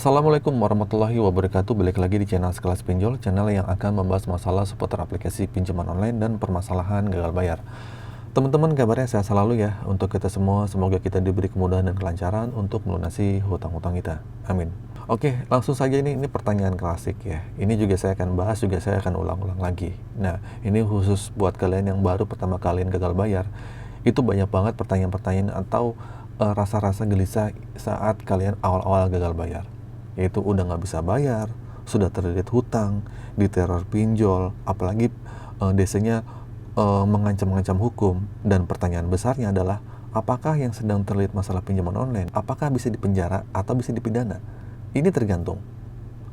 Assalamualaikum warahmatullahi wabarakatuh. Balik lagi di channel Sekelas Pinjol, channel yang akan membahas masalah seputar aplikasi pinjaman online dan permasalahan gagal bayar. Teman-teman, kabarnya sehat selalu ya untuk kita semua. Semoga kita diberi kemudahan dan kelancaran untuk melunasi hutang-hutang kita. Amin. Oke, langsung saja ini pertanyaan klasik ya. Ini juga saya akan bahas, juga saya akan ulang-ulang lagi. Nah, ini khusus buat kalian yang baru pertama kalian gagal bayar. Itu banyak banget pertanyaan-pertanyaan atau rasa-rasa gelisah saat kalian awal-awal gagal bayar. Yaitu udah nggak bisa bayar, sudah terlilit hutang, diteror pinjol, apalagi DC-nya mengancam-ngancam hukum. Dan pertanyaan besarnya adalah, apakah yang sedang terlilit masalah pinjaman online, apakah bisa dipenjara atau bisa dipidana? Ini tergantung.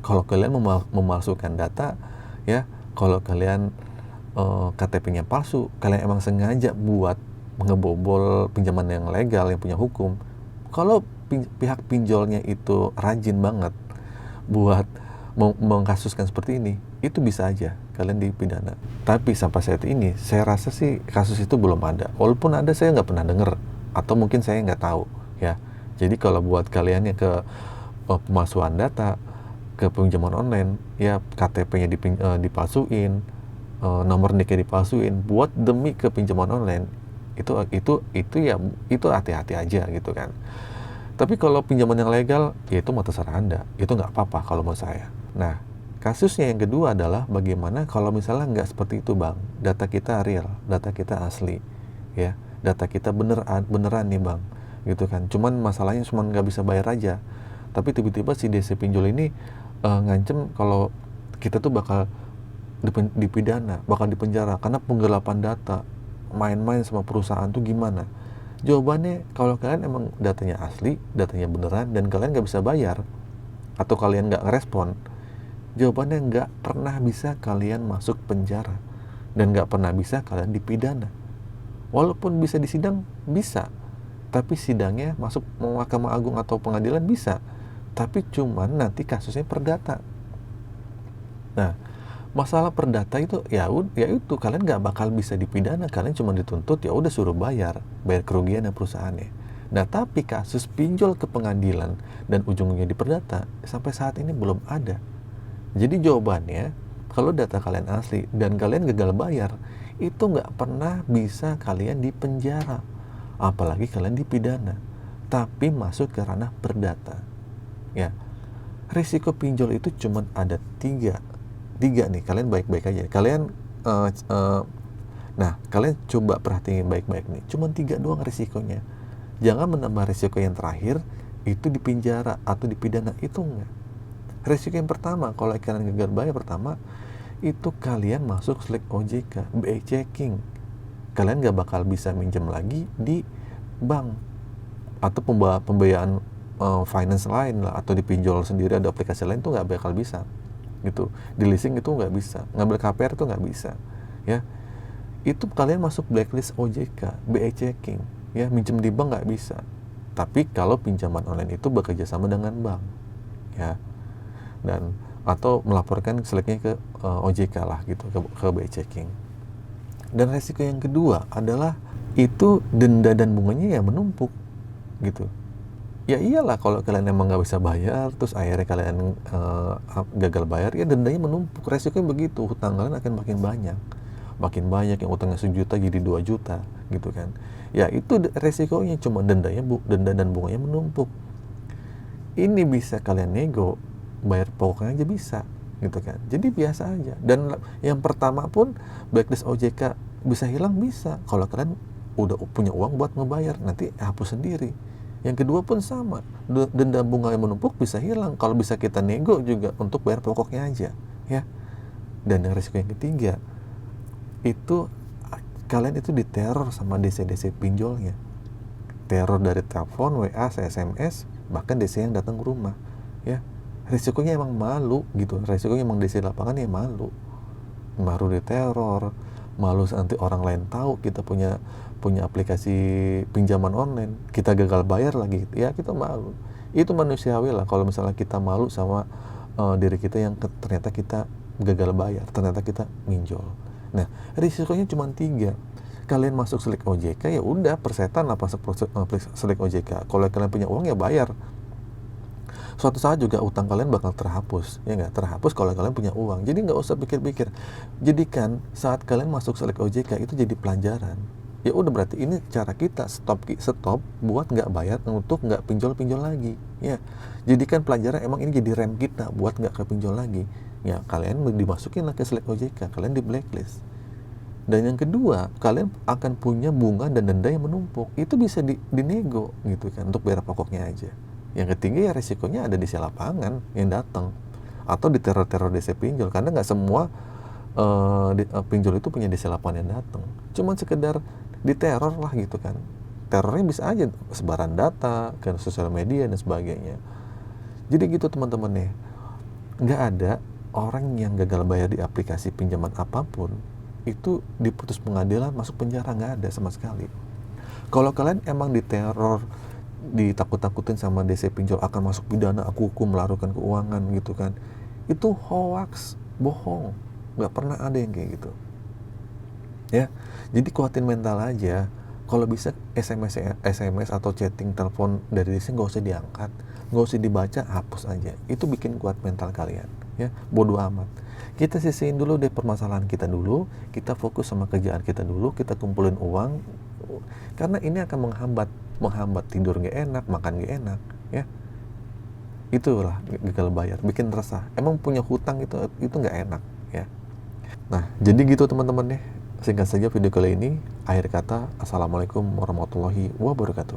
Kalau kalian memalsukan data, ya, kalau kalian KTP-nya palsu, kalian emang sengaja buat ngebobol pinjaman yang legal, yang punya hukum. Kalau pihak pinjolnya itu rajin banget buat mengkasuskan seperti ini, itu bisa aja kalian dipidana. Tapi sampai saat ini, saya rasa sih kasus itu belum ada. Walaupun ada, saya nggak pernah denger, atau mungkin saya nggak tahu, ya. Jadi kalau buat kalian yang ke pemalsuan data, ke pinjaman online, ya KTP-nya dipalsuin, nomor nikah dipalsuin, buat demi ke pinjaman online, itu hati-hati aja gitu kan. Tapi kalau pinjaman yang legal, ya itu mah terserah Anda. Itu nggak apa-apa kalau menurut saya. Nah, kasusnya yang kedua adalah bagaimana kalau misalnya nggak seperti itu, Bang. Data kita real, data kita asli, ya. Data kita beneran nih, Bang. Gitu kan. Cuman masalahnya cuma nggak bisa bayar aja. Tapi tiba-tiba si DC pinjol ini ngancem kalau kita tuh bakal dipidana, bakal dipenjara karena penggelapan data, main-main sama perusahaan tuh gimana? Jawabannya, kalau kalian emang datanya asli, datanya beneran, dan kalian nggak bisa bayar, atau kalian nggak ngerespon, jawabannya nggak pernah bisa kalian masuk penjara, dan nggak pernah bisa kalian dipidana. Walaupun bisa disidang, bisa. Tapi sidangnya masuk Mahkamah Agung atau pengadilan bisa. Tapi cuman nanti kasusnya perdata. Nah, masalah perdata itu ya itu kalian nggak bakal bisa dipidana, kalian cuma dituntut ya udah suruh bayar kerugian perusahaannya. Nah, tapi kasus pinjol ke pengadilan dan ujungnya di perdata sampai saat ini belum ada. Jadi jawabannya, kalau data kalian asli dan kalian gagal bayar, itu nggak pernah bisa kalian dipenjara, apalagi kalian dipidana, tapi masuk ke ranah perdata. Ya, risiko pinjol itu cuma ada tiga nih, kalian baik-baik aja. Kalian kalian coba perhatiin baik-baik nih. Cuma 3 doang risikonya. Jangan menambah risiko yang terakhir, itu dipenjara atau dipidana, itu enggak. Risiko yang pertama, kalau kalian gagal bayar pertama, itu kalian masuk selek OJK, BI checking. Kalian nggak bakal bisa minjem lagi di bank atau pembiayaan finance lain lah, atau dipinjol sendiri ada aplikasi lain, tuh nggak bakal bisa. Gitu, di leasing itu nggak bisa, ngambil KPR itu nggak bisa, ya. Itu kalian masuk blacklist OJK, BI checking, ya. Minjem di bank nggak bisa. Tapi kalau pinjaman online itu bekerja sama dengan bank, ya, dan atau melaporkan seleknya ke OJK lah gitu, ke BI checking. Dan resiko yang kedua adalah itu denda dan bunganya ya menumpuk, gitu. Ya iyalah, kalau kalian emang nggak bisa bayar, terus akhirnya kalian gagal bayar, ya dendanya menumpuk. Resikonya begitu, hutang kalian akan makin banyak, yang utangnya 1 juta jadi 2 juta, gitu kan. Ya itu resikonya, cuma denda dan bunganya menumpuk. Ini bisa kalian nego, bayar pokoknya aja bisa, gitu kan. Jadi biasa aja. Dan yang pertama pun, blacklist OJK bisa hilang, bisa. Kalau kalian udah punya uang buat ngebayar, nanti hapus sendiri. Yang kedua pun sama, denda bunga yang menumpuk bisa hilang kalau bisa kita nego juga untuk bayar pokoknya aja, ya. Dan yang risiko yang ketiga, itu kalian itu diteror sama DC pinjolnya. Teror dari telepon, WA, SMS, bahkan DC yang datang ke rumah, ya. Risikonya emang malu gitu, risikonya emang DC lapangan ya malu diteror, malu nanti orang lain tahu kita punya aplikasi pinjaman online, kita gagal bayar lagi, ya kita malu. Itu manusiawi lah kalau misalnya kita malu sama diri kita yang ternyata kita gagal bayar, ternyata kita minjol. Nah, risikonya cuma 3. Kalian masuk selek OJK, ya udah persetan lah masuk selek OJK. Kalau kalian punya uang ya bayar. Suatu saat juga utang kalian bakal terhapus, ya nggak? Terhapus kalau kalian punya uang. Jadi nggak usah pikir-pikir. Jadikan saat kalian masuk selek OJK itu jadi pelajaran. Ya udah, berarti ini cara kita stop buat nggak bayar, untuk nggak pinjol-pinjol lagi. Ya, jadikan pelajaran, emang ini jadi rem kita buat nggak kepinjol lagi. Ya, kalian dimasukin lah ke selek OJK, kalian di blacklist. Dan yang kedua, kalian akan punya bunga dan denda yang menumpuk. Itu bisa dinego gitu kan, untuk bayar pokoknya aja. Yang ketiga ya resikonya ada di si lapangan yang datang, atau di teror-teror DC pinjol, karena nggak semua pinjol itu punya DC lapangan yang datang. Cuman sekedar diteror lah gitu kan. Terornya bisa aja sebaran data ke sosial media dan sebagainya. Jadi gitu teman-teman nih, nggak ada orang yang gagal bayar di aplikasi pinjaman apapun itu diputus pengadilan masuk penjara, nggak ada sama sekali. Kalau kalian emang diteror, ditakut-takutin sama DC pinjol akan masuk pidana, aku hukum, melarikan keuangan gitu kan, itu hoax, bohong, nggak pernah ada yang kayak gitu ya. Jadi kuatin mental aja. Kalau bisa SMS atau chatting, telepon dari DC nggak usah diangkat, nggak usah dibaca, hapus aja. Itu bikin kuat mental kalian ya. Bodoh amat, kita sisihin dulu deh permasalahan kita dulu, kita fokus sama kerjaan kita dulu, kita kumpulin uang, karena ini akan menghambat tidur nggak enak, makan nggak enak ya. Itulah gagal bayar, bikin resah. Emang punya hutang itu nggak enak ya. Nah, jadi gitu teman-teman ya. Singkat saja video kali ini. Akhir kata, assalamualaikum warahmatullahi wabarakatuh.